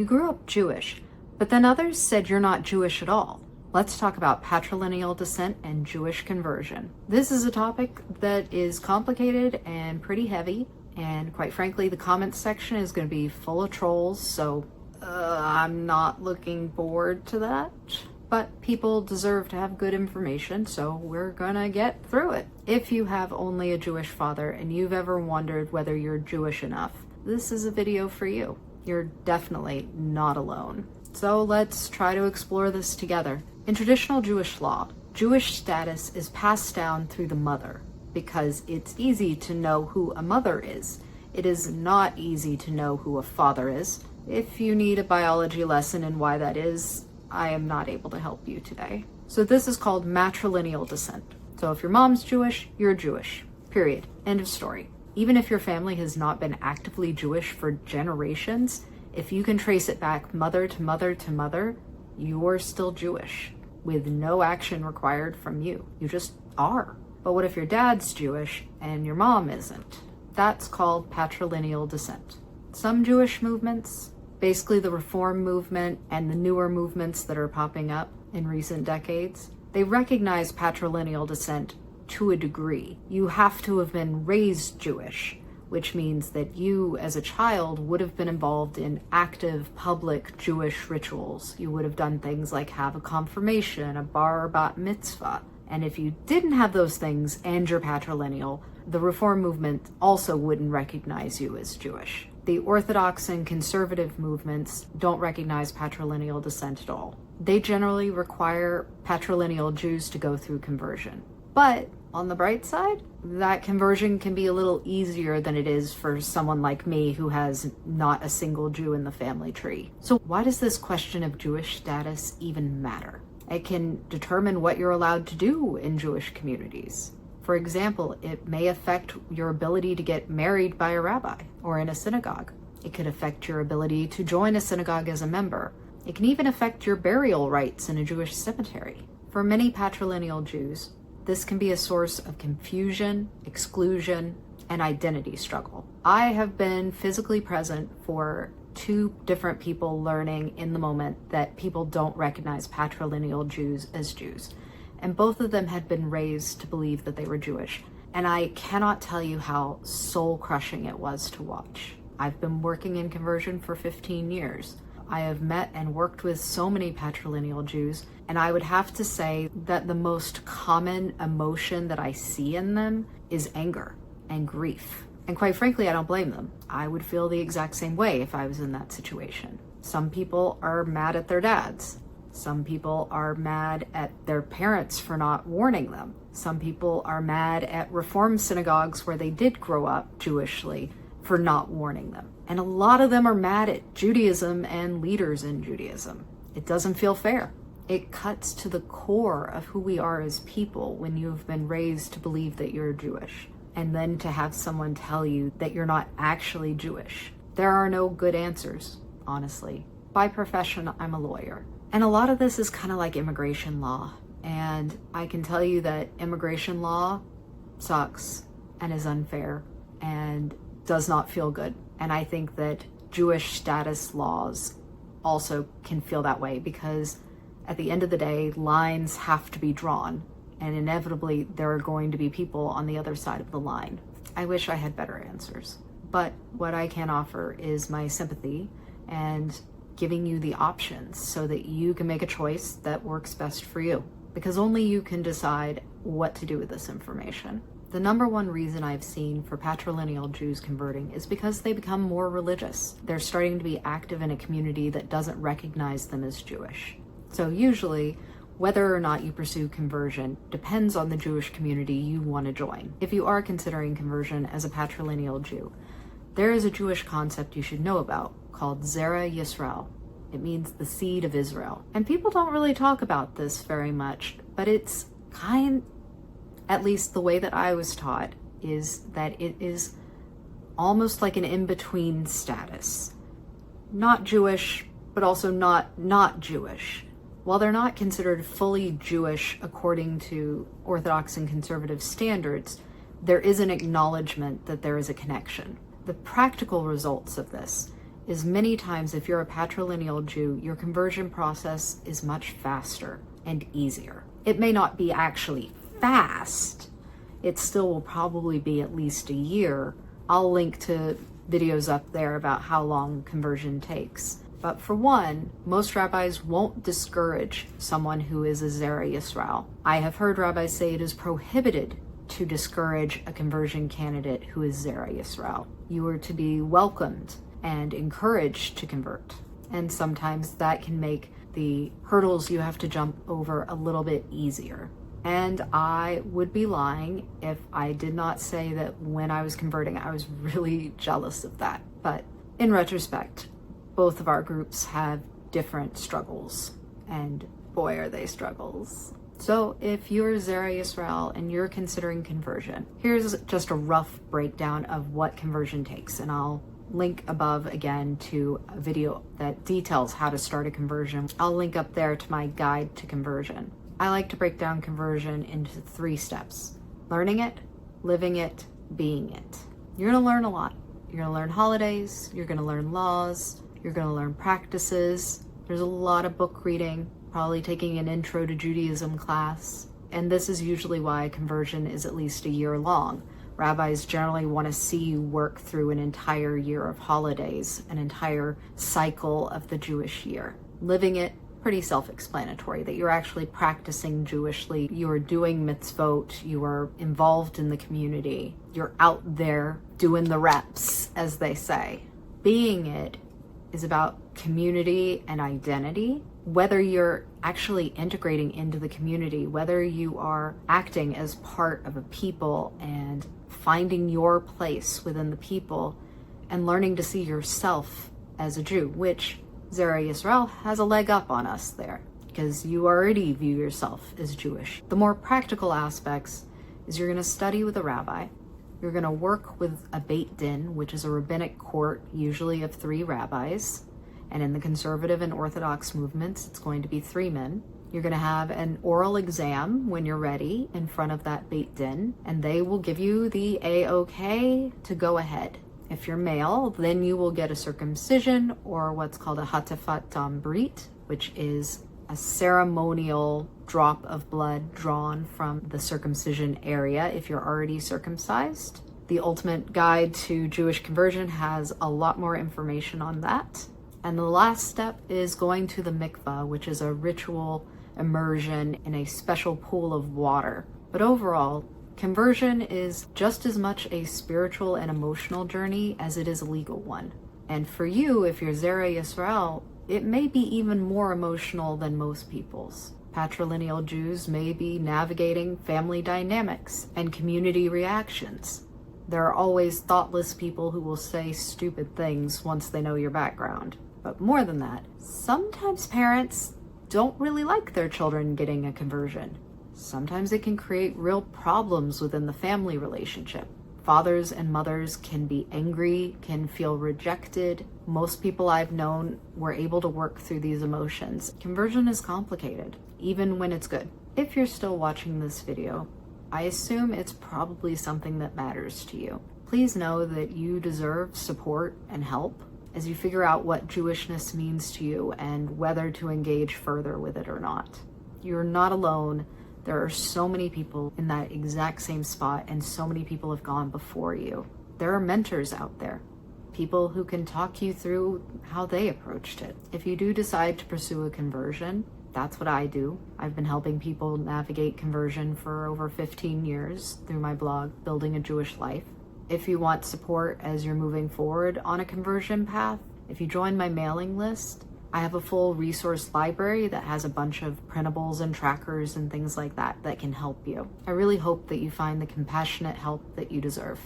You grew up Jewish, but then others said you're not Jewish at all. Let's talk about patrilineal descent and Jewish conversion. This is a topic that is complicated and pretty heavy, and quite frankly, the comments section is going to be full of trolls, so I'm not looking forward to that. But people deserve to have good information, so we're gonna get through it. If you have only a Jewish father and you've ever wondered whether you're Jewish enough, this is a video for you. You're definitely not alone. So let's try to explore this together. In traditional Jewish law, Jewish status is passed down through the mother because it's easy to know who a mother is. It is not easy to know who a father is. If you need a biology lesson and why that is, I am not able to help you today. So this is called matrilineal descent. So if your mom's Jewish, you're Jewish. Period. End of story. Even if your family has not been actively Jewish for generations, if you can trace it back mother to mother to mother, you're still Jewish with no action required from you. You just are. But what if your dad's Jewish and your mom isn't? That's called patrilineal descent. Some Jewish movements, basically the Reform movement and the newer movements that are popping up in recent decades, they recognize patrilineal descent to a degree. You have to have been raised Jewish, which means that you as a child would have been involved in active public Jewish rituals. You would have done things like have a confirmation, a bar or bat mitzvah. And if you didn't have those things and you're patrilineal, the Reform movement also wouldn't recognize you as Jewish. The Orthodox and conservative movements don't recognize patrilineal descent at all. They generally require patrilineal Jews to go through conversion. But on the bright side, that conversion can be a little easier than it is for someone like me who has not a single Jew in the family tree. So why does this question of Jewish status even matter? It can determine what you're allowed to do in Jewish communities. For example, it may affect your ability to get married by a rabbi or in a synagogue. It could affect your ability to join a synagogue as a member. It can even affect your burial rights in a Jewish cemetery. For many patrilineal Jews, this can be a source of confusion, exclusion, and identity struggle. I have been physically present for 2 different people learning in the moment that people don't recognize patrilineal Jews as Jews. And both of them had been raised to believe that they were Jewish. And I cannot tell you how soul-crushing it was to watch. I've been working in conversion for 15 years. I have met and worked with so many patrilineal Jews, and I would have to say that the most common emotion that I see in them is anger and grief. And quite frankly, I don't blame them. I would feel the exact same way if I was in that situation. Some people are mad at their dads. Some people are mad at their parents for not warning them. Some people are mad at Reform synagogues where they did grow up Jewishly for not warning them. And a lot of them are mad at Judaism and leaders in Judaism. It doesn't feel fair. It cuts to the core of who we are as people when you've been raised to believe that you're Jewish. And then to have someone tell you that you're not actually Jewish. There are no good answers, honestly. By profession, I'm a lawyer. And a lot of this is kind of like immigration law. And I can tell you that immigration law sucks and is unfair and does not feel good. And I think that Jewish status laws also can feel that way because at the end of the day, lines have to be drawn. And inevitably, there are going to be people on the other side of the line. I wish I had better answers. But what I can offer is my sympathy and giving you the options so that you can make a choice that works best for you. Because only you can decide what to do with this information. The number one reason I've seen for patrilineal Jews converting is because they become more religious. They're starting to be active in a community that doesn't recognize them as Jewish. So usually, whether or not you pursue conversion depends on the Jewish community you want to join. If you are considering conversion as a patrilineal Jew, there is a Jewish concept you should know about called Zera Yisrael. It means the seed of Israel. And people don't really talk about this very much, but it's at least the way that I was taught, is that it is almost like an in-between status. Not Jewish, but also not Jewish. While they're not considered fully Jewish according to Orthodox and conservative standards, there is an acknowledgement that there is a connection. The practical results of this is many times if you're a patrilineal Jew, your conversion process is much faster and easier. It may not be actually fast. It still will probably be at least a year. I'll link to videos up there about how long conversion takes. But for one, most rabbis won't discourage someone who is a Zera Yisrael. I have heard rabbis say it is prohibited to discourage a conversion candidate who is Zera Yisrael. You are to be welcomed and encouraged to convert. And sometimes that can make the hurdles you have to jump over a little bit easier. And I would be lying if I did not say that when I was converting, I was really jealous of that. But in retrospect, both of our groups have different struggles, and boy, are they struggles. So if you're Zera Yisrael and you're considering conversion, here's just a rough breakdown of what conversion takes. And I'll link above again to a video that details how to start a conversion. I'll link up there to my guide to conversion. I like to break down conversion into 3 steps: learning it, living it, being it. You're going to learn a lot. You're going to learn holidays, you're going to learn laws, you're going to learn practices. There's a lot of book reading, probably taking an intro to Judaism class. And this is usually why conversion is at least a year long. Rabbis generally want to see you work through an entire year of holidays, an entire cycle of the Jewish year. Living it, pretty self-explanatory, that you're actually practicing Jewishly, you are doing mitzvot, you are involved in the community, you're out there doing the reps, as they say. Being it is about community and identity. Whether you're actually integrating into the community, whether you are acting as part of a people and finding your place within the people and learning to see yourself as a Jew, which Zera Yisrael has a leg up on us there because you already view yourself as Jewish. The more practical aspects is you're going to study with a rabbi. You're going to work with a Beit Din, which is a rabbinic court, usually of 3 rabbis. And in the conservative and Orthodox movements, it's going to be 3 men. You're going to have an oral exam when you're ready in front of that Beit Din, and they will give you the A-OK to go ahead. If you're male, then you will get a circumcision or what's called a hatafat dam brit, which is a ceremonial drop of blood drawn from the circumcision area if you're already circumcised. The Ultimate Guide to Jewish Conversion has a lot more information on that. And the last step is going to the mikvah, which is a ritual immersion in a special pool of water. But overall, conversion is just as much a spiritual and emotional journey as it is a legal one. And for you, if you're Zera Yisrael, it may be even more emotional than most people's. Patrilineal Jews may be navigating family dynamics and community reactions. There are always thoughtless people who will say stupid things once they know your background. But more than that, sometimes parents don't really like their children getting a conversion. Sometimes it can create real problems within the family relationship. Fathers and mothers can be angry, can feel rejected. Most people I've known were able to work through these emotions. Conversion is complicated, even when it's good. If you're still watching this video, I assume it's probably something that matters to you. Please know that you deserve support and help as you figure out what Jewishness means to you and whether to engage further with it or not. You're not alone. There are so many people in that exact same spot, and so many people have gone before you. There are mentors out there, people who can talk you through how they approached it. If you do decide to pursue a conversion, that's what I do. I've been helping people navigate conversion for over 15 years through my blog, Building a Jewish Life. If you want support as you're moving forward on a conversion path, if you join my mailing list, I have a full resource library that has a bunch of printables and trackers and things like that that can help you. I really hope that you find the compassionate help that you deserve.